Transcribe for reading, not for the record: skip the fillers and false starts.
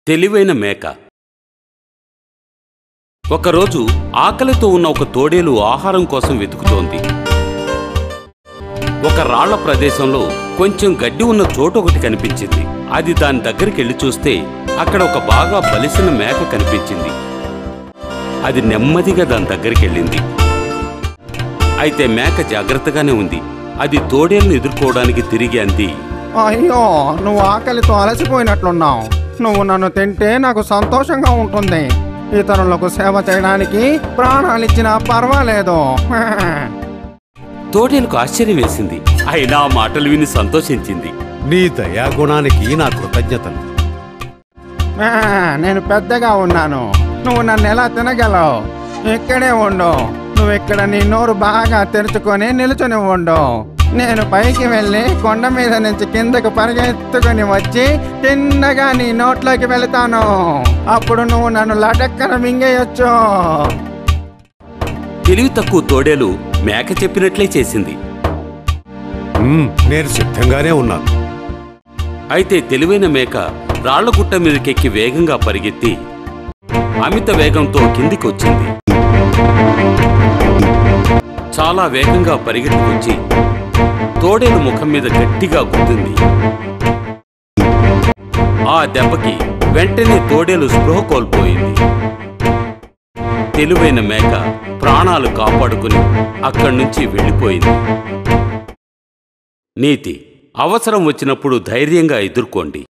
తెలివైన మేక. ఒకరోజు ఆకలితో ఉన్న ఒక తోడేలు ఆహారం కోసం వెతుకుతోంది. ఒక రాళ్ల ప్రదేశంలో కొంచెం గడ్డి ఉన్న చోటు ఒకటి కనిపించింది. అది దాని దగ్గరికి వెళ్ళి చూస్తే అక్కడ ఒక బాగా బలిసిన మేక కనిపించింది. అది నెమ్మదిగా దాని దగ్గరికి వెళ్ళింది. అయితే మేక జాగ్రత్తగానే ఉంది. అది తోడేలును ఎదుర్కోవడానికి తిరిగి అంది, అయ్యో, నువ్వు ఆకలితో అలసిపోయినట్లున్నావు. నువ్వు నన్ను తింటే నాకు సంతోషంగా ఉంటుంది. ఇతరులకు సేవ చేయడానికి ప్రాణాలిచ్చినా పర్వాలేదు. తోడేలుకు ఆశ్చర్యం వేసింది. అయినా ఆ మాటలు విని సంతోషించింది. నీ దయాగుణానికి నా కృతజ్ఞతలు. నేను పెద్దగా ఉన్నాను, నువ్వు నన్ను ఎలా తినగలవు? ఇక్కడే ఉండు. నువ్వు ఇక్కడ నీ నోరు బాగా తెరుచుకొని నిలుచుని ఉండు. నేను పైకి వెళ్ళి కొండ మీద నుంచి కిందకు పరిగెత్తుకొని వచ్చి చిన్నగా నీ నోట్లోకి వెళతాను. అప్పుడు నువ్వు నన్ను లటక్కన మింగేయొచ్చు. తెలివి తక్కువ తోడేలు మేక చెప్పినట్లే చేసింది. నేను సిద్ధంగానే ఉన్నాను. అయితే తెలివైన మేక రాళ్లగుట్ట మీదకెక్కి వేగంగా పరిగెత్తి అమిత వేగంతో కిందికి వచ్చింది. చాలా వేగంగా పరిగెత్తుకొచ్చి తోడేలు ముఖం మీద గట్టిగా గుద్దింది. ఆ దెబ్బకి వెంటనే తోడేలు స్పృహ కోల్పోయింది. తెలివైన మేక ప్రాణాలు కాపాడుకుని అక్కడి నుంచి వెళ్ళిపోయింది. నీతి: అవసరం వచ్చినప్పుడు ధైర్యంగా ఎదుర్కోండి.